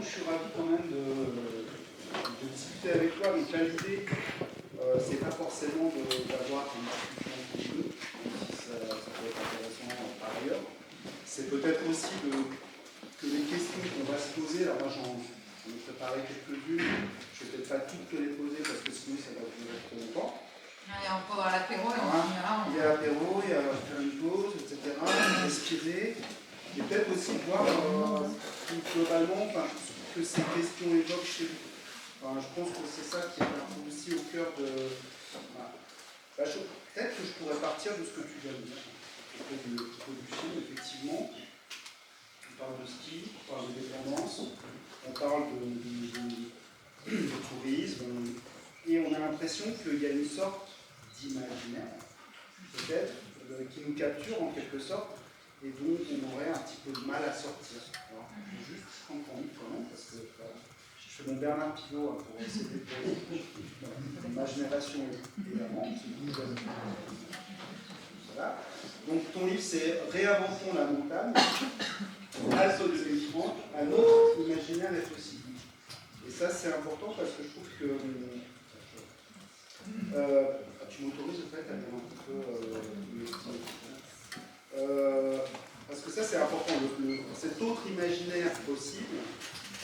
je suis ravi quand même de discuter avec toi. Donc là, l'idée, c'est pas forcément d'avoir une discussion entre les deux, même si ça peut être intéressant par ailleurs. C'est peut-être aussi que les questions qu'on va se poser, alors moi j'en ai préparé quelques-unes, je ne vais peut-être pas toutes te les poser parce que sinon ça va durer trop longtemps. Il y a encore l'apéro et on finira. Il y a l'apéro, il y a faire une pause, etc. Respirer. Et peut-être aussi voir plus globalement ce que ces questions évoquent chez vous. Enfin, je pense que c'est ça qui est un peu aussi au cœur de. Voilà. Peut-être que je pourrais partir de ce que tu viens de dire. À propos du film, effectivement. On parle de ski, on parle de dépendance, on parle de tourisme, et on a l'impression qu'il y a une sorte d'imaginaire, peut-être, qui nous capture en quelque sorte, et dont on aurait un petit peu de mal à sortir. Alors, je vais juste prendre ton livre quand même, parce que je fais mon Bernard Pivot pour essayer de ma génération, évidemment. Voilà. Donc ton livre, c'est Réinventons la montagne, Alpes 2030, un autre imaginaire est possible. Et ça, c'est important parce que je trouve que tu m'autorises en fait à dire un petit peu parce que ça c'est important, cet autre imaginaire possible,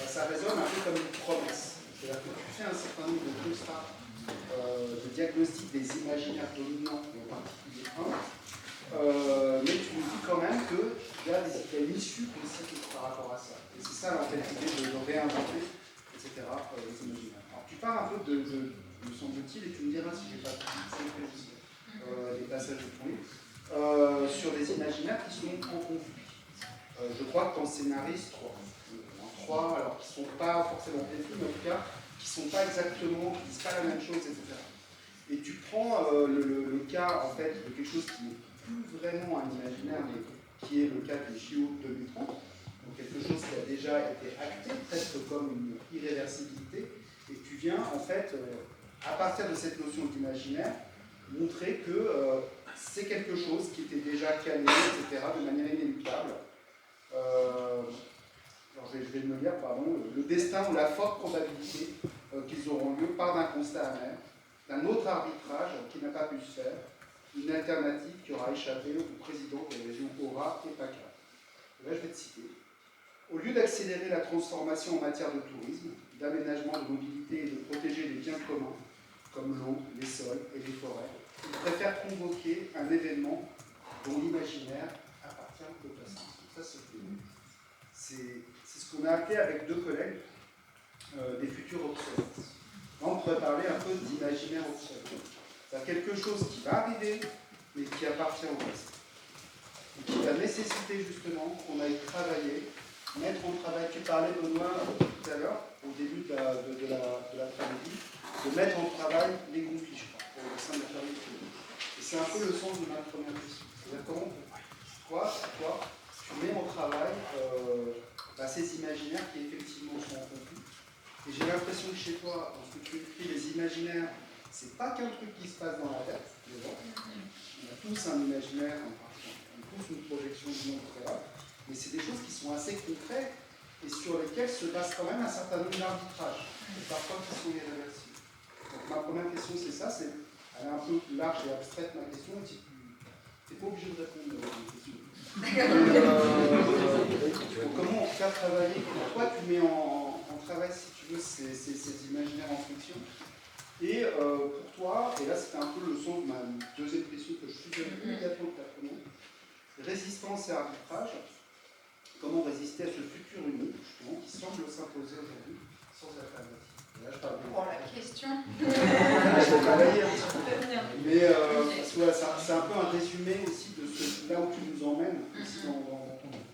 ça résonne un peu comme une promesse. C'est-à-dire que tu fais un certain nombre de constats de diagnostic des imaginaires dominants, et en particulier un, mais tu nous dis quand même qu'il y a une issue possible par rapport à ça. Et c'est ça en fait l'idée de réinventer, etc., les imaginaires. Alors tu parles un peu me semble-t-il, et tu me diras si j'ai pas des passages de ton livre, sur des imaginaires qui sont en conflit. Je crois que ton scénariste, trois, alors qui ne sont pas forcément précis, mais en tout cas, qui ne sont pas exactement, qui ne disent pas la même chose, etc. Et tu prends le cas, en fait, de quelque chose qui n'est plus vraiment un imaginaire, mais qui est le cas du JO 2030, donc quelque chose qui a déjà été acté, presque comme une irréversibilité, et tu viens, en fait, à partir de cette notion d'imaginaire, montrer que c'est quelque chose qui était déjà calé, etc., de manière inéluctable. Alors je vais me lire, pardon. Le destin ou la forte probabilité qu'ils auront lieu part d'un constat amer, d'un autre arbitrage qui n'a pas pu se faire, une alternative qui aura échappé au président des régions Aura et PACA. Là, je vais te citer. Au lieu d'accélérer la transformation en matière de tourisme, d'aménagement de mobilité et de protéger les biens communs, comme l'eau, les sols et les forêts, ils préfèrent convoquer un événement dont l'imaginaire appartient au passé. Ça, c'est ce qu'on a appelé avec deux collègues des futurs obsolètes. Là, on pourrait parler un peu d'imaginaire obsolète. C'est quelque chose qui va arriver, mais qui appartient au passé. Et qui va nécessiter justement qu'on aille travailler, mettre en travail. Tu parlais, Benoît, tout à l'heure, au début de l'après-midi, de mettre en travail les conflits, je crois, au sein de la famille. Et c'est un peu le sens de ma première question. C'est-à-dire comment, toi, tu mets en travail ces imaginaires qui effectivement sont en conflit. Et j'ai l'impression que chez toi, dans ce que tu écris, les imaginaires, c'est pas qu'un truc qui se passe dans la tête. On a tous un imaginaire, on a tous une projection du monde préalable, mais c'est des choses qui sont assez concrètes et sur lesquelles se passe quand même un certain nombre d'arbitrages, et parfois qui sont irréversibles. Donc ma première question, c'est ça, elle est un peu large et abstraite, ma question, et tu n'es pas obligé de répondre à ma question. Comment on fait travailler, pourquoi tu mets en travail, si tu veux, ces imaginaires en fonction. Et pour toi, et là c'était un peu le sens de ma deuxième question que je suis immédiatement de ta première, résistance et arbitrage, comment résister à ce futur unique, justement, qui semble s'imposer aujourd'hui sans alternative. Là, je parle pour la question. Je vais travailler un petit peu. Mais c'est un peu un résumé aussi de là où tu nous emmènes aussi dans ton livre.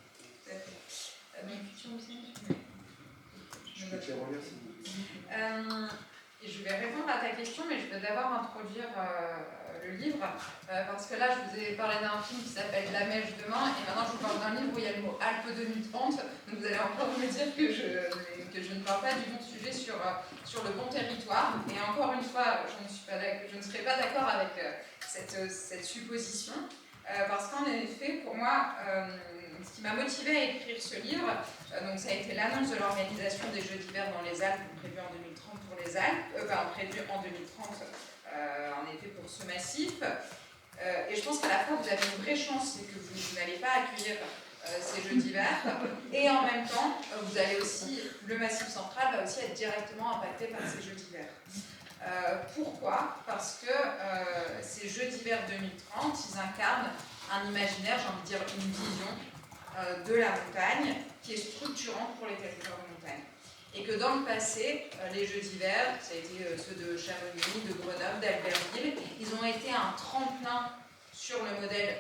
Mes questions aussi, je peux te les relire si vous voulez. Je vais répondre à ta question, mais je vais d'abord introduire le livre, parce que là, je vous ai parlé d'un film qui s'appelle La Mèche de Main, et maintenant je vous parle d'un livre où il y a le mot Alpes 2030, donc vous allez encore me dire que je ne parle pas du bon sujet sur le bon territoire, et encore une fois, je ne serai pas d'accord avec cette supposition. parce qu'en effet, pour moi, ce qui m'a motivée à écrire ce livre, donc ça a été l'annonce de l'organisation des Jeux d'hiver dans les Alpes, prévue en 2030 pour les Alpes, prévue en 2030 en effet pour ce massif. Et je pense qu'à la fois vous avez une vraie chance, c'est que vous n'allez pas accueillir ces Jeux d'hiver, et en même temps, vous allez aussi, le Massif central va aussi être directement impacté par ces Jeux d'hiver. Pourquoi? Parce que ces Jeux d'hiver 2030, ils incarnent un imaginaire, j'ai envie de dire une vision de la montagne qui est structurante pour les territoires de montagne. Et que dans le passé, les Jeux d'hiver, ça a été ceux de Chamonix, de Grenoble, d'Albertville, ils ont été un tremplin sur le modèle,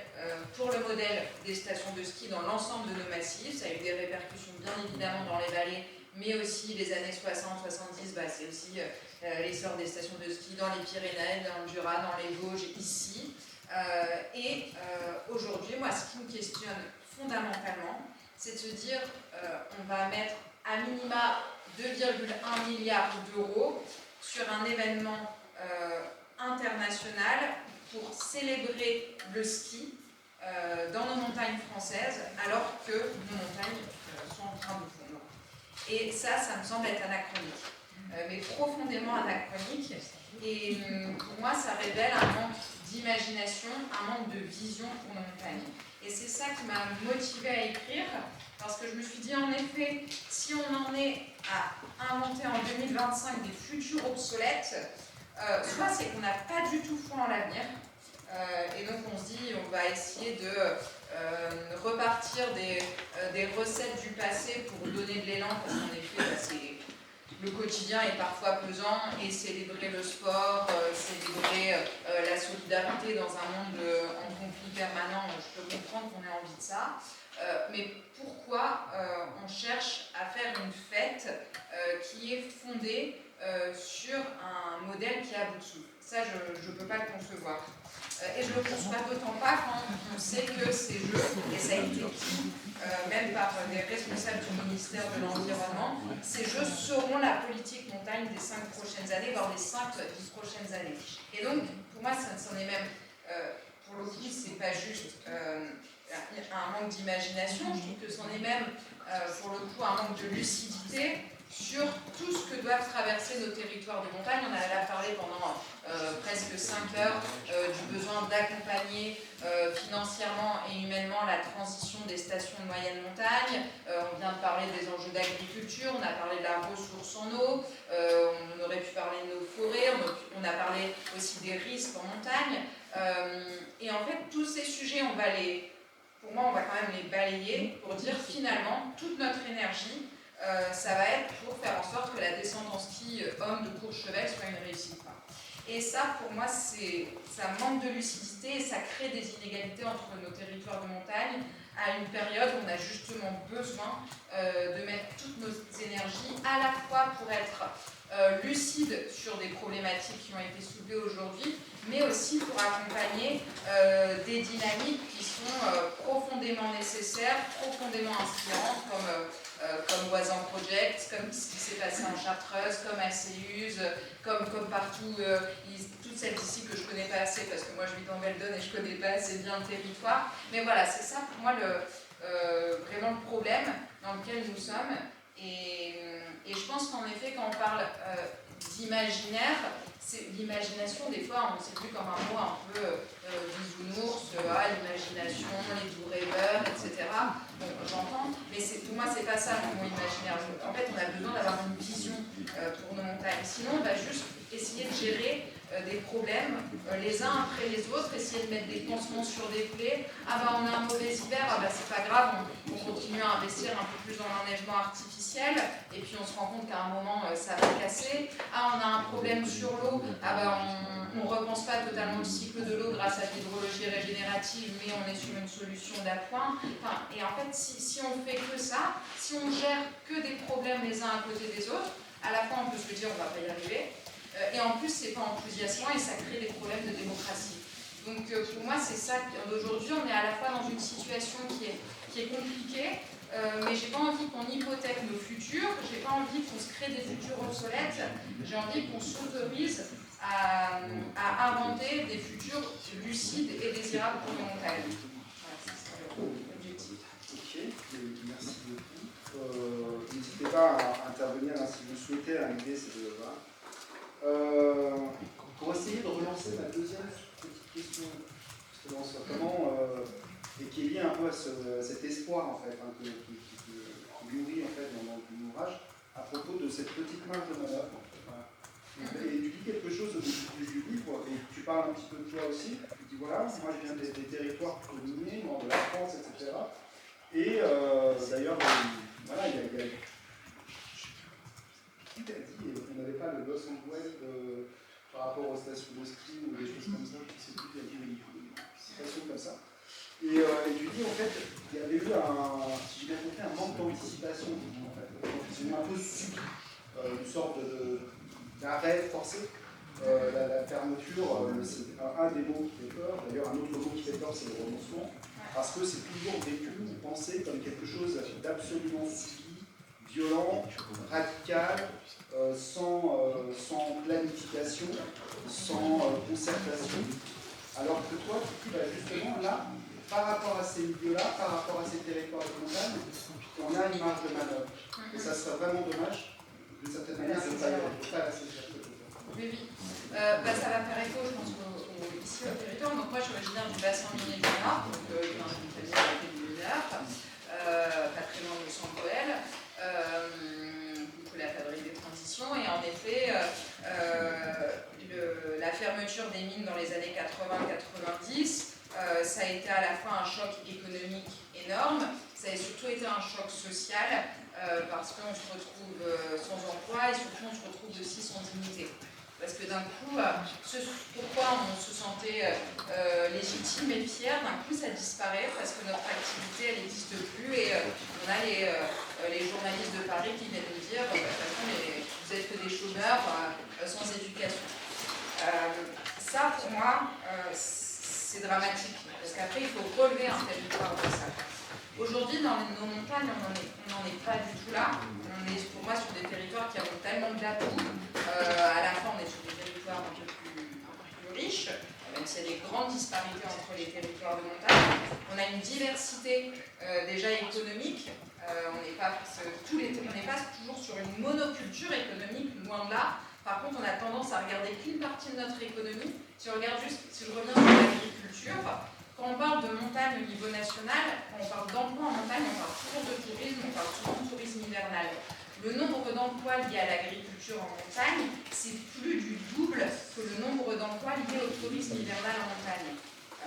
pour le modèle des stations de ski dans l'ensemble de nos massifs. Ça a eu des répercussions bien évidemment dans les vallées, mais aussi les années 60-70, c'est aussi l'essor des stations de ski dans les Pyrénées, dans le Jura, dans les Vosges, ici. Aujourd'hui, moi, ce qui me questionne fondamentalement, c'est de se dire on va mettre à minima 2,1 milliards d'euros sur un événement international pour célébrer le ski dans nos montagnes françaises, alors que nos montagnes sont en train de fondre. Et ça me semble être anachronique, mais profondément anachronique. Et pour moi, ça révèle un manque d'imagination, un manque de vision pour nos montagnes. Et c'est ça qui m'a motivée à écrire, parce que je me suis dit, en effet, si on en est à inventer en 2025 des futurs obsolètes, soit c'est qu'on n'a pas du tout foi en l'avenir, et donc on se dit on va essayer de repartir des recettes du passé pour donner de l'élan, parce qu'en effet le quotidien est parfois pesant, et célébrer le sport, célébrer la solidarité dans un monde en conflit permanent, je peux comprendre qu'on ait envie de ça. Mais pourquoi on cherche à faire une fête qui est fondée sur un modèle qui est à bout de souffle? Ça, je ne peux pas le concevoir. Et je ne le conçois d'autant pas quand on sait que ces jeux, et ça a été dit, même par des responsables du ministère de l'Environnement, ces jeux seront la politique montagne des 5 prochaines années, voire des 5-10 prochaines années. Et donc, pour moi, ça c'en est même, pour le coup, c'est pas juste un manque d'imagination, je trouve que c'en est même, pour le coup, un manque de lucidité sur tout ce que doivent traverser nos territoires de montagne. On a là parlé pendant presque 5 heures du besoin d'accompagner financièrement et humainement la transition des stations de moyenne montagne. On vient de parler des enjeux d'agriculture, on a parlé de la ressource en eau, on aurait pu parler de nos forêts, on a parlé aussi des risques en montagne. Et en fait, tous ces sujets, pour moi, on va quand même les balayer pour dire finalement, toute notre énergie, ça va être pour faire en sorte que la descente en ski homme de Courchevel soit une réussite. Et ça, pour moi, ça manque de lucidité et ça crée des inégalités entre nos territoires de montagne à une période où on a justement besoin de mettre toutes nos énergies à la fois pour être lucide sur des problématiques qui ont été soulevées aujourd'hui, mais aussi pour accompagner des dynamiques qui sont profondément nécessaires, profondément inspirantes, comme Oisan Project, comme ce qui s'est passé en Chartreuse, comme ACUS, comme partout, toutes celles ici que je ne connais pas assez, parce que moi je vis dans Veldon et je ne connais pas assez bien le territoire. Mais voilà, c'est ça pour moi vraiment le problème dans lequel nous sommes. Et je pense qu'en effet, quand on parle d'imaginaire, l'imagination, des fois, on s'est vu comme un mot un peu bisounours, l'imagination, les doux rêveurs, etc. Bon, j'entends, mais pour moi, c'est pas ça le mot imaginaire. En fait, on a besoin d'avoir une vision pour nos montagnes. Sinon, on va juste essayer de gérer des problèmes les uns après les autres, essayer de mettre des pansements sur des plaies. On a un mauvais hiver, c'est pas grave, on continue à investir un peu plus dans l'enneigement artificiel, et puis on se rend compte qu'à un moment ça va casser. On a un problème sur l'eau, on ne repense pas totalement le cycle de l'eau grâce à l'hydrologie régénérative, mais on est sur une solution d'appoint. Et en fait, si on fait que ça, si on gère que des problèmes les uns à côté des autres, à la fois on peut se dire on va pas y arriver, et en plus c'est pas enthousiasmant et ça crée des problèmes de démocratie. Donc pour moi c'est ça, aujourd'hui on est à la fois dans une situation qui est compliquée, mais j'ai pas envie qu'on hypothèque nos futurs, j'ai pas envie qu'on se crée des futurs obsolètes, j'ai envie qu'on s'autorise à inventer des futurs lucides et désirables pour les montagnes. Voilà, c'est ça l'objectif. Ok, merci beaucoup. N'hésitez pas à intervenir hein, si vous souhaitez. L'idée, c'est de... Voilà. Pour essayer de relancer ma deuxième petite question, comment, et qui est liée un peu à cet espoir en fait, hein, qui nourrit en fait dans l'ouvrage, à propos de cette petite marge de manœuvre. Voilà. Et tu dis quelque chose au début du livre, et tu parles un petit peu de toi aussi. Tu dis voilà, moi je viens des territoires dominés, nord de la France, etc. Et d'ailleurs, voilà, il y a qui t'a dit qu'on n'avait pas le Los Angeles par rapport aux stations de ski ou des choses comme ça, je ne sais plus, il y a eu une citation comme ça. Et tu dis en fait, il y avait eu si j'ai bien compris, un manque d'anticipation. En fait. Ils ont un peu subi une sorte d'arrêt forcé. La fermeture, c'est un des mots qui fait peur. D'ailleurs, un autre mot qui fait peur, c'est le renoncement. Parce que c'est toujours vécu ou pensé comme quelque chose d'absolument subi, violent, radical, sans planification, sans concertation. Alors que toi, tu dis justement là, par rapport à ces milieux-là, par rapport à ces territoires de montagne, on a une marge de manœuvre. Et ça serait vraiment dommage, d'une certaine manière, de ne pas la saisir. Oui, oui. Ça va faire écho, je pense, ici au territoire. Donc moi, je suis originaire du bassin minier du Nord, donc dans une famille avec des mineurs, pas très loin de Saint-Poël, la fabrique des transitions. Et en effet, la fermeture des mines dans les années 80-90, ça a été à la fois un choc économique énorme, ça a surtout été un choc social, parce qu'on se retrouve sans emploi et surtout on se retrouve aussi sans dignité. Parce que d'un coup, pourquoi on se sentait légitime et fier, d'un coup ça disparaît parce que notre activité elle n'existe plus et on a les journalistes de Paris qui viennent nous dire de toute façon vous êtes que des chômeurs sans éducation. Ça pour moi c'est dramatique parce qu'après il faut relever un territoire de ça. Aujourd'hui dans nos montagnes on n'en est pas du tout là. On est pour moi sur des territoires qui ont tellement d'atouts. À la fois on est sur des territoires un peu plus riches, même s'il y a des grandes disparités entre les territoires de montagne. On a une diversité déjà économique. On n'est pas toujours sur une monoculture économique, loin de là. Par contre, on a tendance à regarder qu'une partie de notre économie. Si je reviens sur l'agriculture, quand on parle de montagne au niveau national, quand on parle d'emploi en montagne, on parle toujours de tourisme, on parle souvent de tourisme hivernal. Le nombre d'emplois liés à l'agriculture en montagne, c'est plus du double que le nombre d'emplois liés au tourisme hivernal en montagne.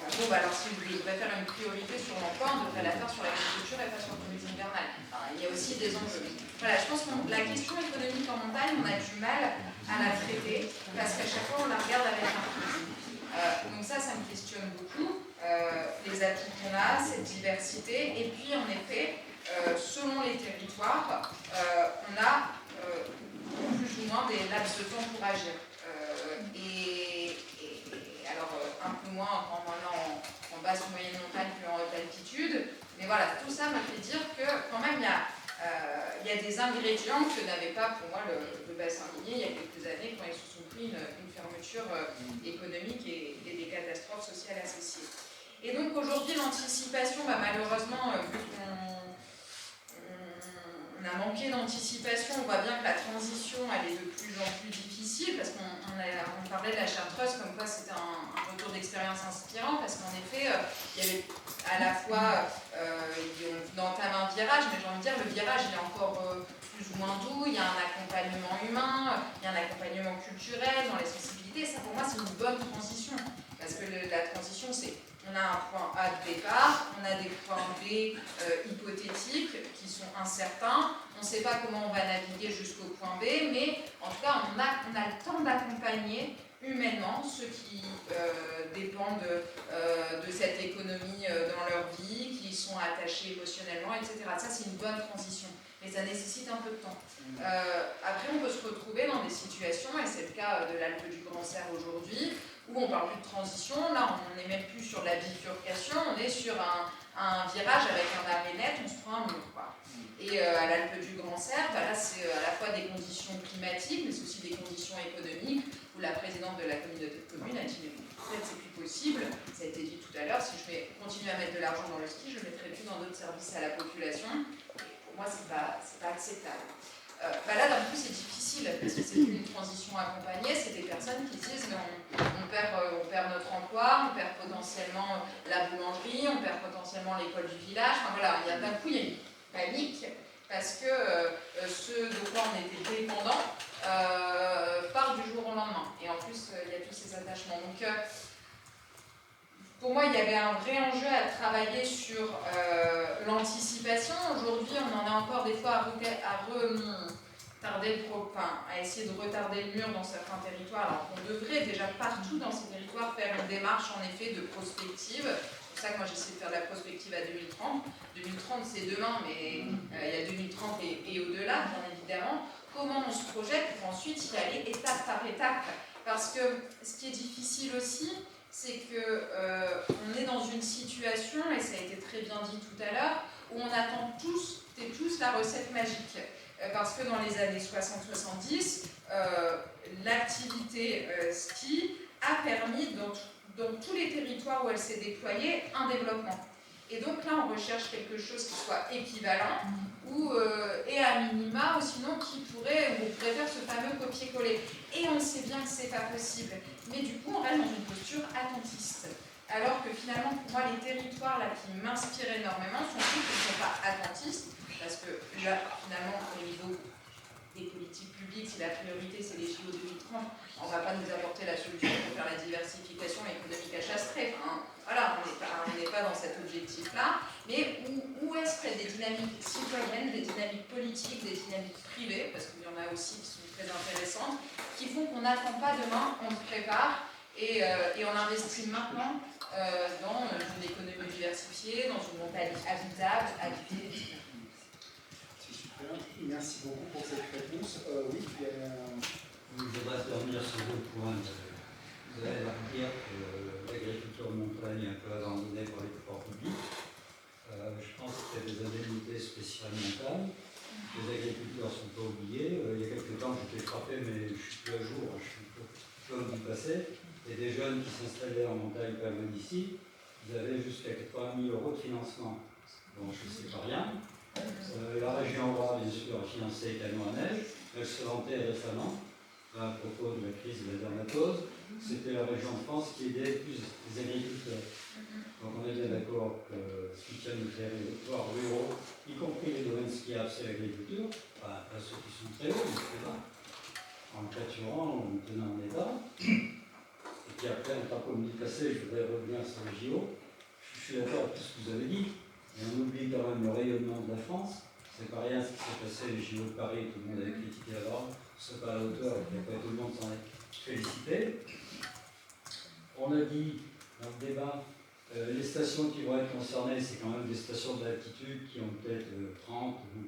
Alors si vous devez faire une priorité sur l'emploi, on devrait la faire sur l'agriculture et pas sur le tourisme hivernal. Il y a aussi des enjeux. Voilà, je pense que la question économique en montagne, on a du mal à la traiter parce qu'à chaque fois, on la regarde avec un prisme. Donc ça me questionne beaucoup. Les atouts qu'on a, cette diversité, et puis en effet, selon les territoires, on a plus ou moins des laps de temps pour agir. Alors, un peu moins en basse ou moyenne montagne qu'en haute altitude, mais voilà, tout ça me fait dire que quand même il y a des ingrédients que n'avait pas pour moi le bassin minier il y a quelques années quand ils se sont pris une fermeture économique et des catastrophes sociales associées. Et donc aujourd'hui, l'anticipation, malheureusement, vu qu'on a manqué d'anticipation, on voit bien que la transition, elle est de plus en plus difficile, parce qu'on parlait de la Chartreuse comme quoi c'était un retour d'expérience inspirant, parce qu'en effet, il y avait à la fois, on entame un virage, mais j'ai envie de dire, le virage, il est encore plus ou moins doux, il y a un accompagnement humain, il y a un accompagnement culturel dans les sensibilités, ça pour moi c'est une bonne transition, parce que la transition c'est on a un point A de départ, on a des points B hypothétiques qui sont incertains, on ne sait pas comment on va naviguer jusqu'au point B, mais en tout cas on a le temps d'accompagner humainement ceux qui dépendent de cette économie dans leur vie, qui sont attachés émotionnellement, etc. Ça c'est une bonne transition, mais ça nécessite un peu de temps. Après on peut se retrouver dans des situations, et c'est le cas de l'Alpe du Grand Cerf aujourd'hui, où on ne parle plus de transition, là on n'est même plus sur la bifurcation, on est sur un virage avec un arrêt net, on se prend un mur. Et à l'Alpe du Grand Cerf, là c'est à la fois des conditions climatiques, mais c'est aussi des conditions économiques. où la présidente de la communauté de communes a dit mais en fait c'est plus possible, ça a été dit tout à l'heure, si je continue à mettre de l'argent dans le ski, je ne mettrai plus dans d'autres services à la population. Et pour moi c'est pas acceptable. Là d'un coup c'est difficile parce que c'est une transition accompagnée, c'est des personnes qui disent mais on perd notre emploi, on perd potentiellement la boulangerie, on perd potentiellement l'école du village, enfin voilà, d'un coup il y a une panique parce que ce de quoi on était dépendant part du jour au lendemain. Et en plus, il y a tous ces attachements. Donc, pour moi, il y avait un vrai enjeu à travailler sur l'anticipation. Aujourd'hui, on en a encore des fois à essayer de retarder le mur dans certains territoires, alors qu'on devrait déjà partout dans ces territoires faire une démarche en effet de prospective. C'est pour ça que moi j'essaie de faire de la prospective à 2030. 2030 c'est demain, mais il y a 2030 et au-delà, bien évidemment. Comment on se projette pour ensuite y aller étape par étape. Parce que ce qui est difficile aussi, c'est qu'on est dans une situation, et ça a été très bien dit tout à l'heure, où on attend tous la recette magique. Parce que dans les années 60-70, l'activité ski a permis, dans tous les territoires où elle s'est déployée, un développement. Et donc là, on recherche quelque chose qui soit équivalent, et à minima, ou sinon on pourrait faire ce fameux copier-coller. Et on sait bien que c'est pas possible. Mais du coup, on reste dans une posture attentiste. Alors que finalement, pour moi, les territoires là, qui m'inspirent énormément sont ceux qui ne sont pas attentistes, parce que là, finalement, au niveau des politiques publiques, si la priorité c'est les JO 2030, on ne va pas nous apporter la solution pour faire la diversification économique à Chastré. Enfin, voilà, on n'est pas dans cet objectif-là. Mais où est-ce qu'il y a des dynamiques citoyennes, des dynamiques politiques, des dynamiques privées, parce qu'il y en a aussi qui sont très intéressantes, qui font qu'on n'attend pas demain, on se prépare et on investit maintenant dans une économie diversifiée, dans une montagne habitable, habitée. Merci beaucoup pour cette réponse. Oui, il y a Je voudrais revenir sur deux points. Vous allez dire que l'agriculture de montagne est un peu abandonnée par les pouvoirs publics. Je pense qu'il y a des indemnités spéciales montagne. Les agriculteurs ne sont pas oubliés. Il y a quelques temps, j'étais frappé, mais je ne suis plus à jour, je suis comme du passé. Et des jeunes qui s'installaient en montagne pas loin d'ici, ils avaient jusqu'à 80 000 € de financement. Bon, je ne sais pas rien. La région aura bien sûr financé également à neige. Elle se vantait récemment à propos de la crise de la dermatose. C'était la région de France qui aidait plus les agriculteurs. Donc on est bien d'accord que ce qui tient de faire les territoires ruraux, y compris les domaines skiables, c'est l'agriculture, pas ceux qui sont très hauts, mais très bas, en clôturant, en tenant en état. Et puis après, en tant que du passé, je voudrais revenir sur le JO. Je suis d'accord avec tout ce que vous avez dit. Et on oublie quand même le rayonnement de la France. C'est pas rien ce qui s'est passé les JO de Paris, tout le monde avait critiqué la norme, c'est pas à la hauteur, et après tout le monde s'en est félicité. On a dit dans le débat, les stations qui vont être concernées, c'est quand même des stations d'altitude qui ont peut-être 30, ou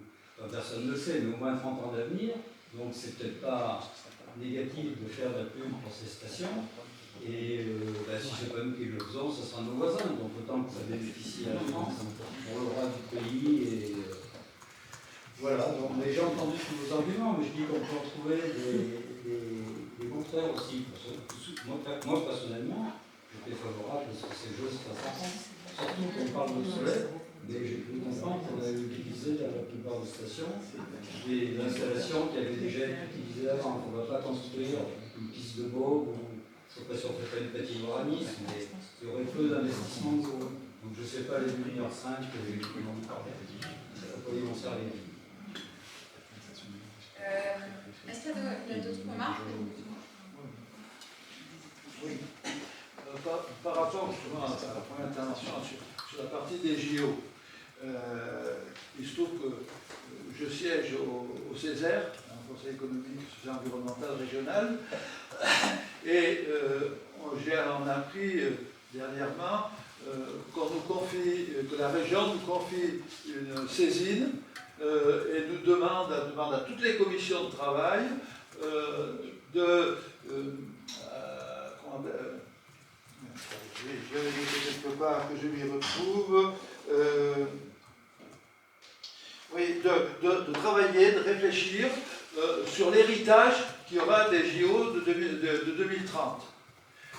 personne ne le sait, mais au moins 30 ans d'avenir. Donc c'est peut-être pas négatif de faire de la pub pour ces stations. Et si ce n'est pas nous qui le faisons, ce sera nos voisins. Donc autant que ça bénéficie à la France, pour le droit du pays. Et voilà, donc j'ai entendu tous vos arguments, mais je dis qu'on peut retrouver des contraires aussi. Moi personnellement, j'étais favorable à ce que ces jeux se fassent en France. Surtout qu'on parle de soleil, mais j'ai pu comprendre qu'on avait utilisé dans la plupart des stations des installations qui avaient déjà été utilisées avant. On ne va pas construire une piste de bob. Je ne sais pas si on ne fait pas une patinoire à Nice, mais il y aurait peu d'investissements nouveaux. Donc je ne sais pas les 1,5 millions que j'ai pu en parler. Ça peut y m'en servir. Est-ce qu'il y a d'autres remarques? Oui. Par rapport justement à la première intervention sur la partie des JO, il se trouve que je siège au Césaire, un conseil économique, social, environnemental régional, et on a appris dernièrement qu'on nous confie, que la région nous confie une saisine et nous demande à toutes les commissions de travail je vais quelque part que je m'y retrouve. Oui, de travailler, de réfléchir sur l'héritage qu'il y aura des JO de 2030.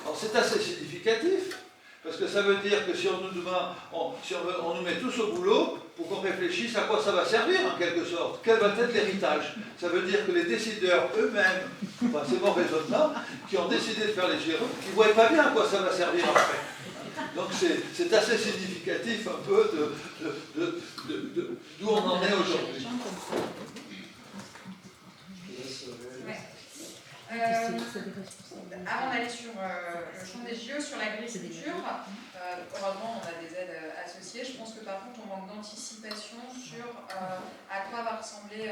Alors c'est assez significatif, parce que ça veut dire que si on nous met tous au boulot, pour qu'on réfléchisse à quoi ça va servir en quelque sorte, quel va être l'héritage. Ça veut dire que les décideurs eux-mêmes, enfin, c'est mon raisonnement, qui ont décidé de faire les JO, ils ne voient pas bien à quoi ça va servir après. Donc c'est assez significatif un peu d'où on en est aujourd'hui. Avant d'aller sur le champ des JO, sur l'agriculture, heureusement on a des aides associées. Je pense que par contre on manque d'anticipation sur à quoi vont ressembler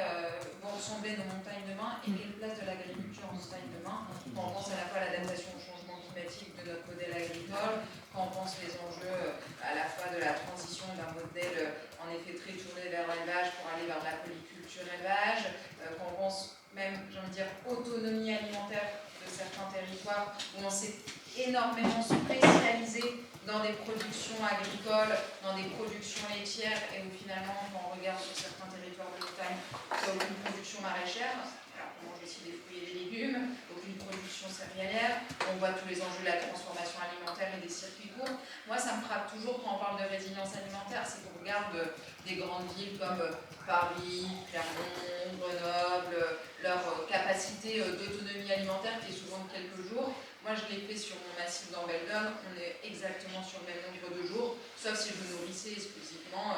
nos montagnes demain et quelle place de l'agriculture en montagne demain. Quand on pense à la fois à l'adaptation au changement climatique de notre modèle agricole, quand on pense les enjeux à la fois de la transition d'un modèle en effet très tourné vers l'élevage pour aller vers la polyculture élevage, quand on pense même, j'ai envie de dire, autonomie alimentaire de certains territoires où on s'est énormément spécialisé dans des productions agricoles, dans des productions laitières et où finalement, quand on regarde sur certains territoires de montagne, il n'y a aucune production maraîchère. Alors, on mange aussi des fruits et des légumes, aucune production céréalière. On voit tous les enjeux de la transformation alimentaire et des circuits courts. Moi, ça me frappe toujours quand on parle de résilience alimentaire, c'est qu'on regarde des grandes villes comme Paris, Clermont, Grenoble, leur capacité d'autonomie alimentaire qui est souvent de quelques jours. Moi, je l'ai fait sur mon massif dans Veldhoen, on est exactement sur le même nombre de jours, sauf si je me nourrissais exclusivement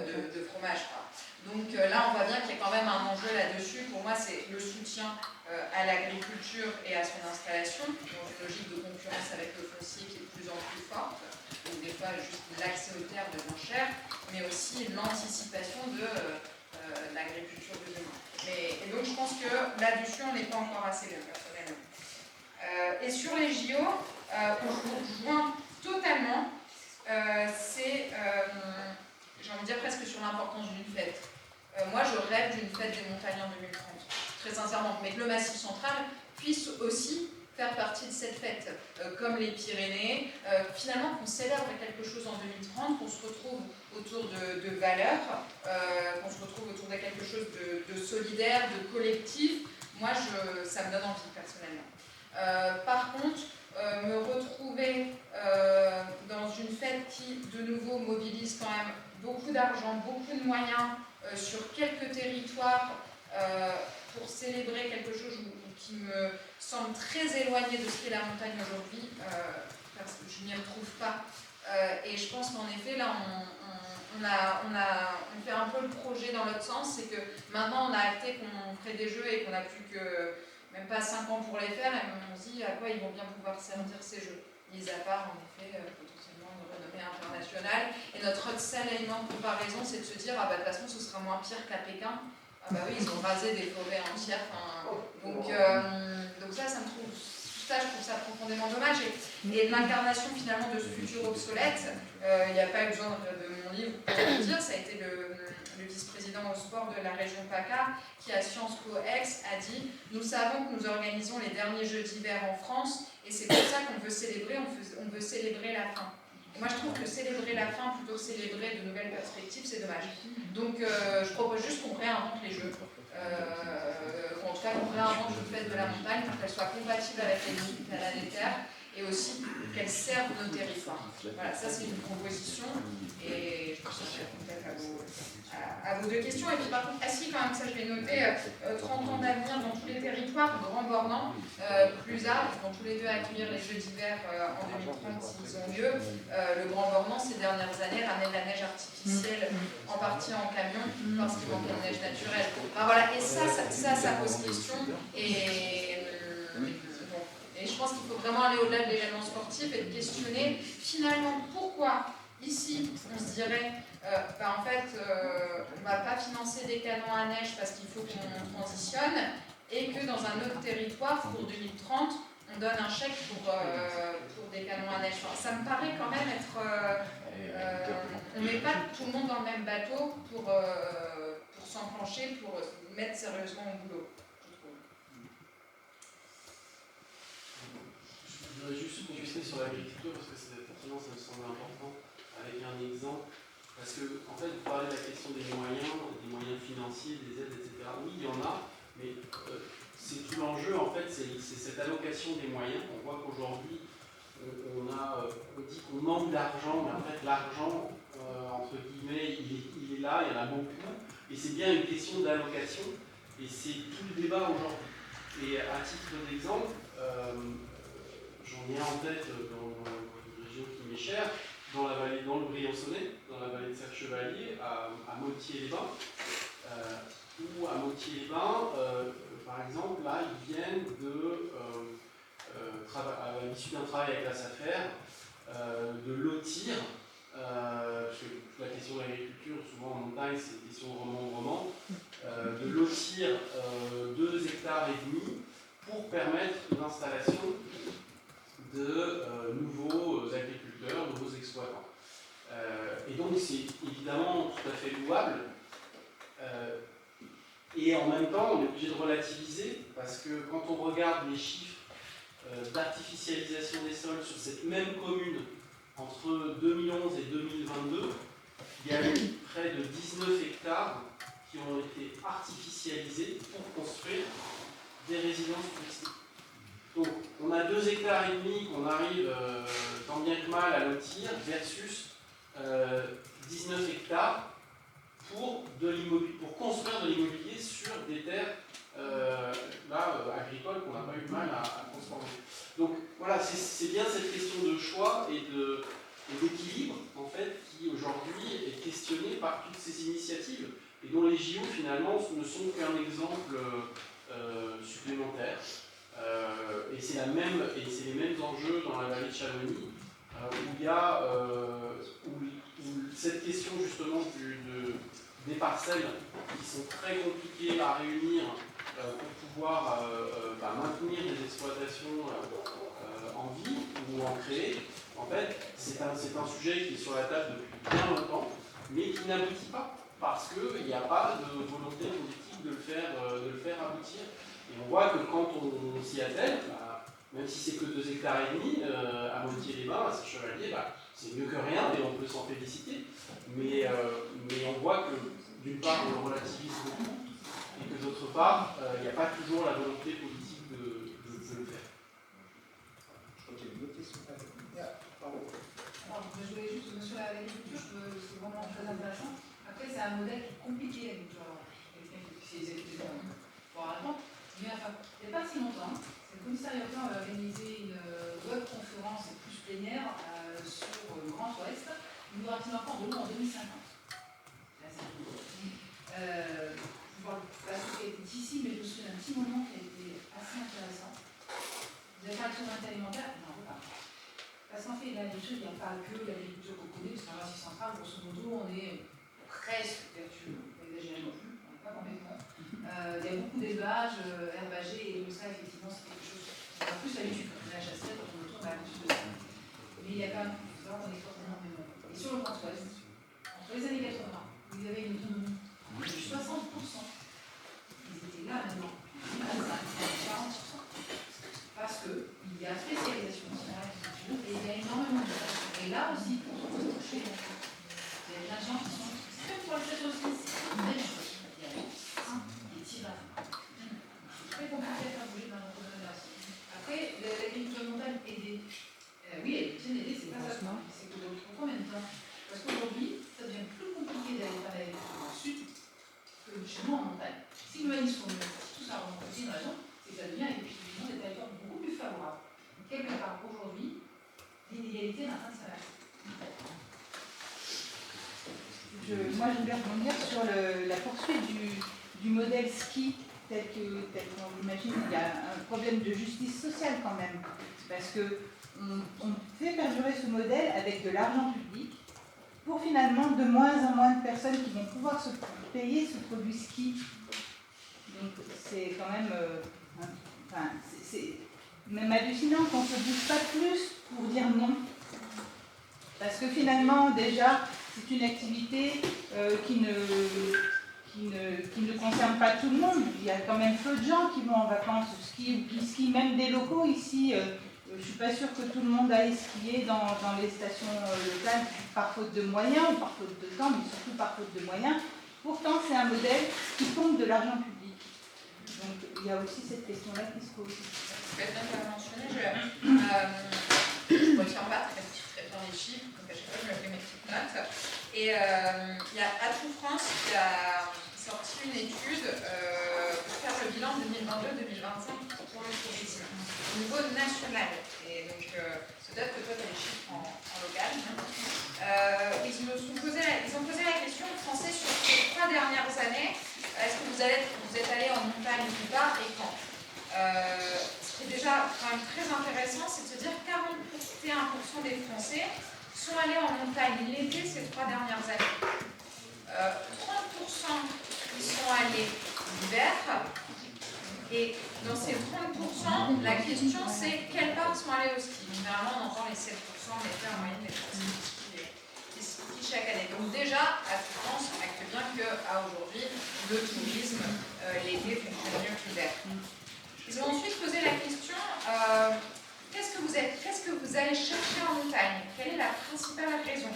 de fromage. Donc là, on voit bien qu'il y a quand même un enjeu là-dessus. Pour moi, c'est le soutien à l'agriculture et à son installation, dans une logique de concurrence avec le foncier qui est de plus en plus forte. Donc des fois, juste l'accès aux terres devient cher, mais aussi l'anticipation de l'agriculture de demain. Et donc je pense que là-dessus, on n'est pas encore assez bien, personnellement. Et sur les JO, on rejoint totalement, c'est, j'ai envie de dire presque sur l'importance d'une fête. Moi, je rêve d'une fête des montagnes en 2030, très sincèrement, mais que le Massif central puisse aussi faire partie de cette fête, comme les Pyrénées, finalement qu'on célèbre quelque chose en 2030, qu'on se retrouve autour de valeurs, qu'on se retrouve autour de quelque chose de solidaire, de collectif. Moi, ça me donne envie personnellement. Par contre, me retrouver dans une fête qui, de nouveau, mobilise quand même beaucoup d'argent, beaucoup de moyens sur quelques territoires pour célébrer quelque chose qui me semble très éloigné de ce qu'est la montagne aujourd'hui, parce que je n'y retrouve pas. Et je pense qu'en effet, là, on fait un peu le projet dans l'autre sens, c'est que maintenant on a acté qu'on ferait des jeux et qu'on n'a plus que même pas 5 ans pour les faire, et on se dit à quoi ils vont bien pouvoir servir ces jeux. Mis à part, en effet, potentiellement une renommée internationale. Et notre seul élément de comparaison, c'est de se dire, ah bah de toute façon, ce sera moins pire qu'à Pékin. Ah bah oui, ils ont rasé des forêts entières. Donc ça, je trouve ça profondément dommage. Et de l'incarnation finalement de ce futur obsolète, il n'y a pas eu besoin de mon livre pour le dire, ça a été le vice-président au sport de la région PACA qui à Sciences Po Aix a dit « Nous savons que nous organisons les derniers Jeux d'hiver en France et c'est pour ça qu'on veut célébrer, on veut célébrer la fin. » Et moi je trouve que célébrer la fin plutôt que célébrer de nouvelles perspectives, c'est dommage. Donc je propose juste qu'on réinvente les Jeux. En tout cas qu'on réinvente une fête de la montagne pour qu'elle soit compatible avec les limites planétaires et aussi qu'elle serve nos territoires. Voilà, ça c'est une proposition et je pense que ça répond peut-être à vos deux questions. Et puis par contre, assis quand même, ça je vais noter, 30 ans d'avenir dans tous les territoires, Grand Bornand, Plusard, ils vont tous les deux accueillir les Jeux d'hiver en 2030 s'ils ont lieu. Le Grand Bornand, ces dernières années, ramenait de la neige artificielle en partie en camion parce qu'il manquait de neige naturelle. Enfin, voilà, et ça pose question. Et je pense qu'il faut vraiment aller au-delà de l'événement sportif et de questionner finalement pourquoi ici on se dirait en fait on ne va pas financer des canons à neige parce qu'il faut qu'on transitionne et que dans un autre territoire pour 2030 on donne un chèque pour des canons à neige. Enfin, ça me paraît quand même être on ne met pas tout le monde dans le même bateau pour s'enclencher, pour mettre sérieusement au boulot. Je voudrais juste compléter sur l'agriculture parce que effectivement ça me semble important avec un exemple. Parce que en fait vous parlez de la question des moyens financiers, des aides, etc. Oui, il y en a, Mais c'est tout l'enjeu, en fait, c'est cette allocation des moyens. On voit qu'aujourd'hui, on dit qu'on manque d'argent, mais en fait, l'argent, entre guillemets, il est là, il y en a beaucoup. Et c'est bien une question d'allocation, et c'est tout le débat aujourd'hui. Et à titre d'exemple, j'en ai en tête dans une région qui m'est chère, dans le Briançonnais, dans la vallée de Serre-Chevalier, à Motier-les-Bains, où à Motier-les-Bains, par exemple, là, ils viennent à l'issue d'un travail avec la SAFER, de lotir, parce que la question de l'agriculture, souvent en montagne, c'est une question de roman, de lotir 2,5 hectares pour permettre l'installation de nouveaux agriculteurs, nouveaux exploitants. Et donc c'est évidemment tout à fait louable. Et en même temps, on est obligé de relativiser, parce que quand on regarde les chiffres d'artificialisation des sols sur cette même commune entre 2011 et 2022, il y a eu près de 19 hectares qui ont été artificialisés pour construire des résidences touristiques. Donc, on a 2,5 hectares qu'on arrive tant bien que mal à lotir versus 19 hectares pour construire de l'immobilier sur des terres agricoles qu'on n'a pas eu de mal à transformer. Donc voilà, c'est bien cette question de choix et d'équilibre en fait qui aujourd'hui est questionnée par toutes ces initiatives et dont les JO finalement ne sont qu'un exemple supplémentaire. Et c'est les mêmes enjeux dans la vallée de Chamonix où il y a où cette question justement des parcelles qui sont très compliquées à réunir pour pouvoir maintenir des exploitations en vie ou en créer. En fait, c'est un sujet qui est sur la table depuis bien longtemps, mais qui n'aboutit pas, parce qu'il n'y a pas de volonté politique de le faire aboutir. Et on voit que quand on s'y attelle, même si c'est que 2,5 hectares à Motier-les-Bains, à Serre-Chevalier, c'est mieux que rien et on peut s'en féliciter. Mais on voit que d'une part on le relativise beaucoup et que d'autre part il n'y a pas toujours la volonté politique de le faire. Je crois qu'il y a une autre question. Pardon. Alors, je voulais juste, monsieur l'agriculture, c'est vraiment très intéressant. Après, c'est un modèle qui est compliqué, genre, pour répondre. Il n'y a pas si longtemps, le commissariat urbain avait organisé une web conférence plus plénière sur le Grand Ouest. Il nous aura-t-il encore de l'eau en 2050 ? La société est ici, mais je me souviens d'un petit moment qui a été assez intéressant. Vous avez parlé de souveraineté alimentaire ? Non, on ne pas. Parce qu'en fait, l'agriculture, il n'y a pas que l'agriculture qu'on connaît, parce qu'en Asie centrale, grosso modo, on est presque vertueux, pas exagéré non plus, on n'est pas complètement. Il y a beaucoup d'élevages, herbagers, et donc ça, effectivement, c'est quelque chose qu'on a plus l'habitude quand on est à chasserie, quand on retourne à l'habitude de ça. Mais il y a quand même, il faut savoir qu'on exporte énormément. Et sur le Grand Ouest, entre les années 80, où il y avait une autonomie de 60%, ils étaient là maintenant, 40%. Parce qu'il y a spécialisation dans la agriculture et il y a énormément de choses. Et là aussi, pour se toucher, il y a plein de gens qui sont, même pour le fait aussi, c'est une belle chose. Il y a des tirages. C'est très compliqué à faire bouger dans notre génération. Après, l'agriculture montagne aidée. Oui, elle est bien aidée, c'est pas ça. C'est que pour combien de temps ? Parce qu'aujourd'hui, ça devient plus compliqué d'aller faire l'agriculture dans le sud que chez nous en montagne. Si le maïs sont mieux, tout ça remonte aussi une raison, c'est que ça devient effectivement des territoires beaucoup plus favorables. Quelque part aujourd'hui, l'inégalité est en train de s'inverser. Moi, je voulais rebondir sur la poursuite du modèle ski tel qu'on l'imagine. Il y a un problème de justice sociale quand même, parce qu'on fait perdurer ce modèle avec de l'argent public pour finalement de moins en moins de personnes qui vont pouvoir se payer ce produit ski. Donc c'est quand même, c'est même hallucinant qu'on ne se bouge pas plus pour dire non. Parce que finalement, déjà, c'est une activité qui ne concerne pas tout le monde. Il y a quand même peu de gens qui vont en vacances skier ou qui skient, même des locaux ici. Je ne suis pas sûre que tout le monde aille skier dans les stations locales par faute de moyens ou par faute de temps, mais surtout par faute de moyens. Pourtant, c'est un modèle qui pompe de l'argent public. Donc il y a aussi cette question-là qui se pose. Quelqu'un qui a mentionné, je retiens pas très bien les chiffres, donc à chaque fois je me fais mes petites notes. Et il y a Atout France qui a sorti une étude pour faire le bilan 2022-2025 pour le tourisme au niveau national. Et donc peut-être que toi tu as les chiffres en local. Ils ont posé la question aux Français sur ces 3 dernières années. Est-ce que vous êtes allé en montagne ou pas et quand? Ce qui est déjà quand même très intéressant, c'est de se dire que 41% des Français sont allés en montagne l'été ces 3 dernières années. 30% ils sont allés l'hiver. Et dans ces 30%, la question c'est quelles parts sont allées au ski. Généralement, on entend les 7%, mais en moyenne des Français qui skient chaque année. Donc déjà, à France, on acte bien qu'à aujourd'hui, le tourisme, l'été fonctionne mieux que l'hiver. Ils ont ensuite posé la question, qu'est-ce que vous allez chercher en montagne? Quelle est la principale raison?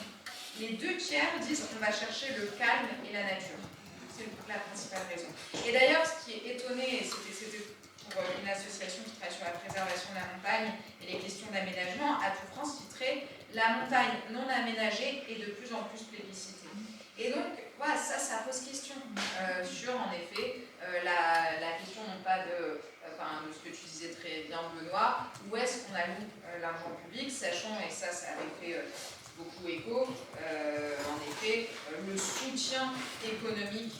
Les 2 tiers disent qu'on va chercher le calme et la nature. C'est la principale raison. Et d'ailleurs, ce qui est étonné, et c'était pour une association qui travaille sur la préservation de la montagne et les questions d'aménagement, Atout France titrait « La montagne non aménagée est de plus en plus plébiscitée ». Et donc, voilà, ça pose question sur, en effet, la question non pas de ce que tu disais très bien, Benoît, où est-ce qu'on alloue l'argent public, sachant, et ça avait fait beaucoup écho, en effet, le soutien économique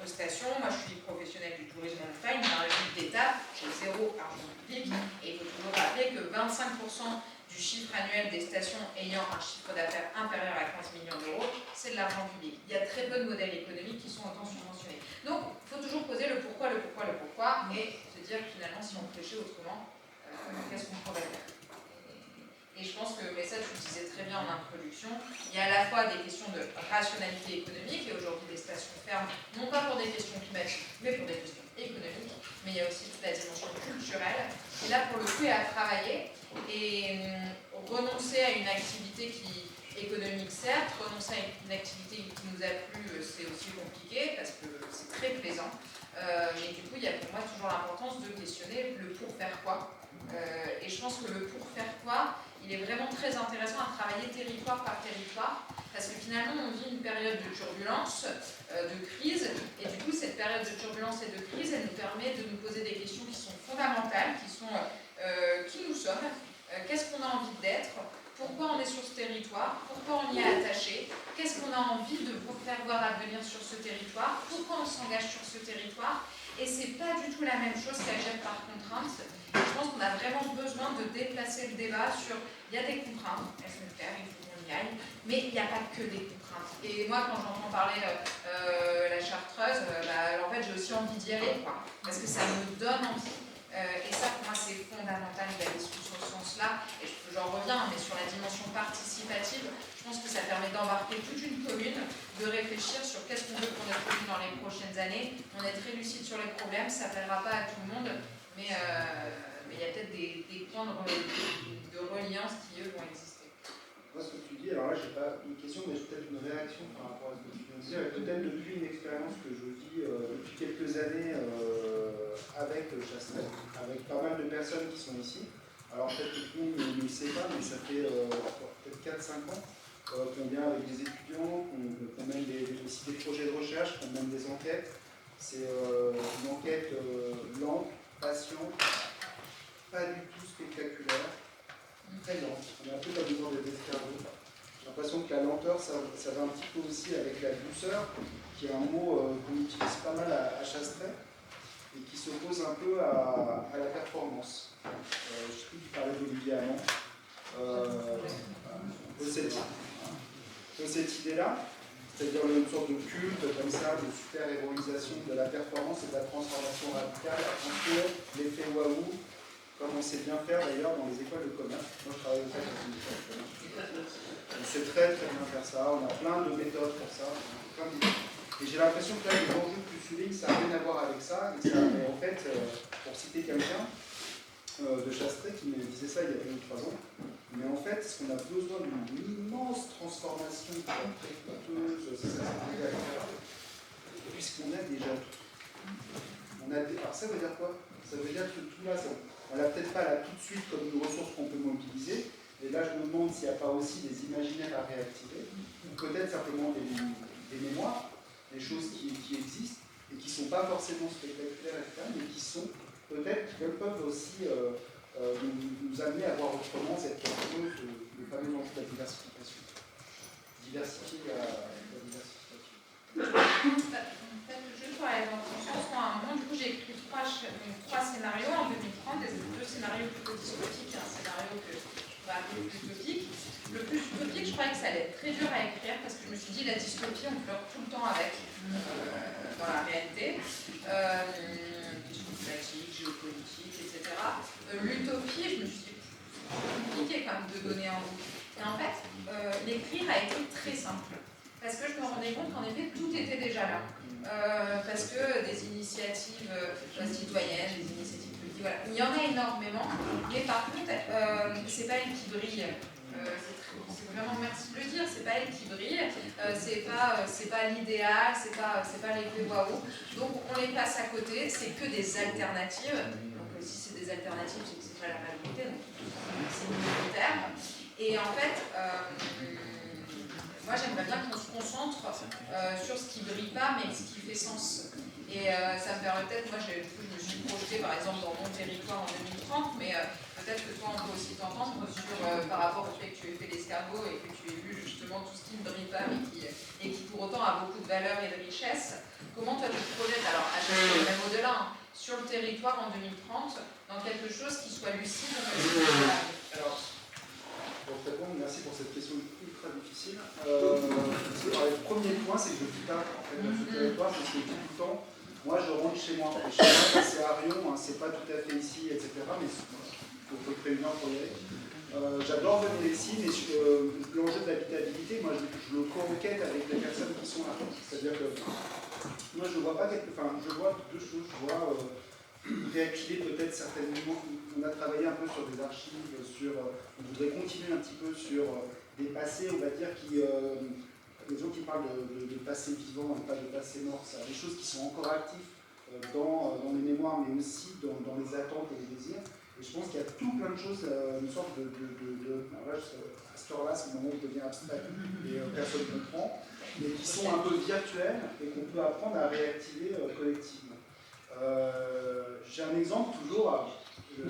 aux stations. Moi, je suis professionnelle du tourisme en montagne, dans un régime d'État, j'ai 0 argent public, et il faut toujours rappeler que 25% du chiffre annuel des stations ayant un chiffre d'affaires inférieur à 15 millions d'euros, c'est de l'argent public. Il y a très peu de modèles économiques qui sont autant subventionnés. Donc, il faut toujours poser le pourquoi, et se dire finalement, si on réfléchit autrement, qu'est-ce qu'on pourrait faire? Et je pense que, mais ça tu le disais très bien en introduction, il y a à la fois des questions de rationalité économique, et aujourd'hui des stations ferment, non pas pour des questions climatiques, mais pour des questions économiques, mais il y a aussi toute la dimension culturelle, qui là pour le coup est à travailler, et renoncer à une activité économique certes, renoncer à une activité qui nous a plu, c'est aussi compliqué, parce que c'est très plaisant, mais du coup il y a pour moi toujours l'importance de questionner le pour faire quoi, et je pense que le pour faire quoi, il est vraiment très intéressant à travailler territoire par territoire, parce que finalement on vit une période de turbulence, de crise, et du coup cette période de turbulence et de crise, elle nous permet de nous poser des questions qui sont fondamentales, qui sont qui nous sommes, qu'est-ce qu'on a envie d'être, pourquoi on est sur ce territoire, pourquoi on y est attaché, qu'est-ce qu'on a envie de faire voir advenir sur ce territoire, pourquoi on s'engage sur ce territoire, et c'est pas du tout la même chose qu'agir par contrainte. Je pense qu'on a vraiment besoin de déplacer le débat sur, il y a des contraintes, elles sont claires, il faut qu'on y aille, mais il n'y a pas que des contraintes. Et moi, quand j'entends parler la Chartreuse, en fait, j'ai aussi envie d'y aller, quoi, parce que ça me donne envie. Et ça, pour moi, c'est fondamental, la discussion dans ce sens-là. Et j'en reviens, mais sur la dimension participative, je pense que ça permet d'embarquer toute une commune, de réfléchir sur qu'est-ce qu'on veut pour notre commune dans les prochaines années. On est très lucide sur les problèmes, ça ne plaira pas à tout le monde, mais il y a peut-être des points de reliance qui, eux, vont exister. Moi, ce que tu dis, alors là, je n'ai pas une question, mais j'ai peut-être une réaction par rapport à ce que tu viens de dire, et peut-être depuis une expérience que je vis depuis quelques années avec Chassenet, avec pas mal de personnes qui sont ici. Alors peut-être que tout le monde ne le sait pas, mais ça fait peut-être 4-5 ans qu'on vient avec des étudiants, qu'on mène aussi des projets de recherche, qu'on mène des enquêtes. C'est une enquête lente, patiente, pas du tout spectaculaire, très lente. On a un peu la besoin des escargots. J'ai l'impression que la lenteur, ça va un petit peu aussi avec la douceur, qui est un mot qu'on utilise pas mal à Chastret, et qui s'oppose un peu à la performance. Je sais plus qui parlait d'Olivier Hamon. Cette idée-là, c'est-à-dire une sorte de culte comme ça, de super-héroïsation de la performance et de la transformation radicale, un peu l'effet waouh, comme on sait bien faire d'ailleurs dans les écoles de commerce. Moi je travaille aussi dans une école de commerce. On sait très très bien faire ça, on a plein de méthodes pour ça, et j'ai l'impression que là, les enjeux que tu soulignes, ça n'a rien à voir avec ça, et en fait, pour citer quelqu'un de Chastret qui me disait ça il y a 2 ou 3 ans, mais en fait, ce qu'on a besoin d'une immense transformation très coûteuse, puisqu'on a déjà tout. Alors ça veut dire quoi? Ça veut dire que tout là, on l'a peut-être pas là tout de suite comme une ressource qu'on peut mobiliser, et là je me demande s'il n'y a pas aussi des imaginaires à réactiver, ou peut-être simplement des mémoires, des choses qui existent, et qui ne sont pas forcément spectaculaires, etc., mais qui sont peut-être, qui peuvent aussi nous amener à voir autrement cette question, le fameux enjeu de la diversification. Diversifier la diversification. Juste pour aller dans ton sens, moi, à un moment, du coup, j'ai écrit trois scénarios en 2030, deux scénarios plutôt dystopiques et un scénario que je vais appeler plus utopique. Le plus utopique, je croyais que ça allait être très dur à écrire parce que je me suis dit, la dystopie, on pleure tout le temps avec dans la réalité. Question climatique, géopolitique, etc. L'utopie, je me suis dit, c'est compliqué quand même de donner envie. Et en fait, l'écrire a été très simple. Parce que je me rendais compte qu'en effet, tout était déjà là. Parce que des initiatives citoyennes, des initiatives politiques, voilà. Il y en a énormément, mais par contre, c'est pas elle qui brille. C'est vraiment merci de le dire, c'est pas elle qui brille, c'est pas l'idéal, c'est pas l'effet waouh. Donc on les passe à côté, c'est que des alternatives. Donc si c'est des alternatives, c'est que c'est pas la réalité, donc c'est minoritaire. Et en fait, moi j'aimerais bien qu'on se concentre sur ce qui brille pas, mais ce qui fait sens. Et ça me permet peut-être, moi je me suis projetée par exemple dans mon territoire en 2030, mais peut-être que toi on peut aussi t'entendre sur, par rapport au fait que tu aies fait l'escargot et que tu aies vu justement tout ce qui ne brille pas, mais qui pour autant a beaucoup de valeur et de richesse. Comment toi tu te projettes, alors à chaque fois, même au-delà, hein, sur le territoire en 2030, dans quelque chose qui soit lucide? Alors, pour te répondre, merci pour cette question ultra difficile. Le premier point, c'est que je suis tard en fait, dans ce territoire, parce que tout le temps, moi je rentre chez moi. Et chez moi, c'est à Rion, hein, c'est pas tout à fait ici, etc. Mais il faut prévenir pour y aller. J'adore venir ici, mais l'enjeu de l'habitabilité, moi je le co-enquête avec les personnes qui sont là. C'est-à-dire que moi je vois pas je vois deux choses. Je vois réactiver peut-être certainement. On a travaillé un peu sur des archives, on voudrait continuer un petit peu sur des passés, on va dire, les gens qui parlent de passé vivant et pas de passé mort, ça, des choses qui sont encore actives dans les mémoires, mais aussi dans les attentes et les désirs. Et je pense qu'il y a tout plein de choses, une sorte alors là, à cette heure-là, c'est le moment où je deviens abstrait et personne ne comprend, mais qui sont un peu virtuelles et qu'on peut apprendre à réactiver collectivement. J'ai un exemple toujours, je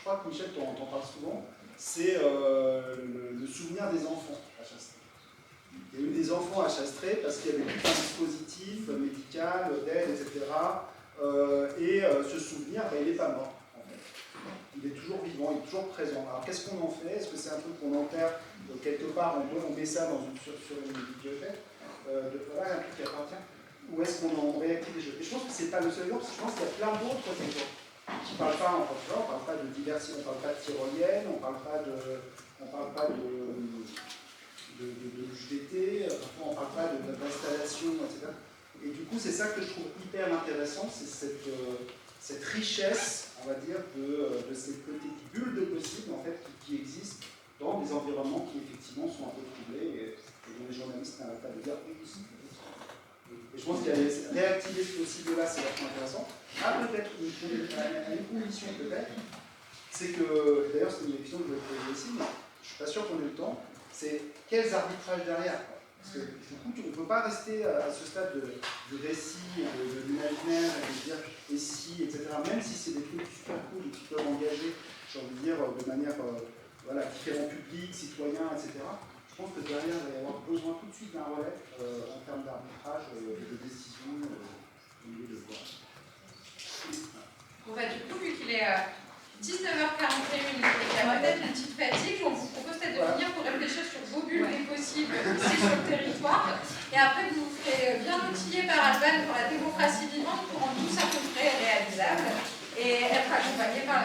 crois que Michel t'en parle souvent, c'est le souvenir des enfants à Chastré. Il y a eu des enfants à Chastré parce qu'il y avait tout un dispositif médical, d'aide, etc. Et ce souvenir, il n'est pas mort. Il est toujours vivant, il est toujours présent. Alors qu'est-ce qu'on en fait? Est-ce que c'est un truc qu'on enterre quelque part, on met ça sur une bibliothèque, voilà, un truc qui appartient? Ou est-ce qu'on réactive des jeux? Et je pense que c'est pas le seul exemple, parce que je pense qu'il y a plein d'autres exemples qui ne parlent pas, on ne parle pas de diversité, on ne parle pas de tyrolienne, on ne parle pas de JDT, parfois on ne parle pas d'installation, etc. Et du coup, c'est ça que je trouve hyper intéressant, c'est cette richesse, on va dire, de ces petites bulles de possible en fait, qui existent dans des environnements qui effectivement sont un peu troublés et dont les journalistes n'arrêtent pas de dire oui, c'est possible. Et je pense qu'il y a réactiver ce possible-là, c'est vachement intéressant. Peut-être une condition, peut-être, c'est que, d'ailleurs c'est une question que je vais poser aussi, mais je ne suis pas sûr qu'on ait le temps, c'est quels arbitrages derrière, quoi. Parce que du coup, on ne peut pas rester à ce stade de récit, de l'imaginaire, et de dire et si, etc. Même si c'est des trucs super cool qui peuvent engager, j'ai envie de dire, de manière différents publics, citoyens, etc. Je pense que derrière, il va y avoir besoin tout de suite d'un relais en termes d'arbitrage et de décision au milieu de quoi. Bon, du coup, vu qu'il est 19h41 et qu'il y a peut-être une petite fatigue, on vous propose peut-être de venir pour réfléchir sur vos bulles des possibles ici sur le territoire. Et après, vous vous ferez bien outiller par Alban pour la démocratie vivante pour rendre tout ça concret et réalisable et être accompagné par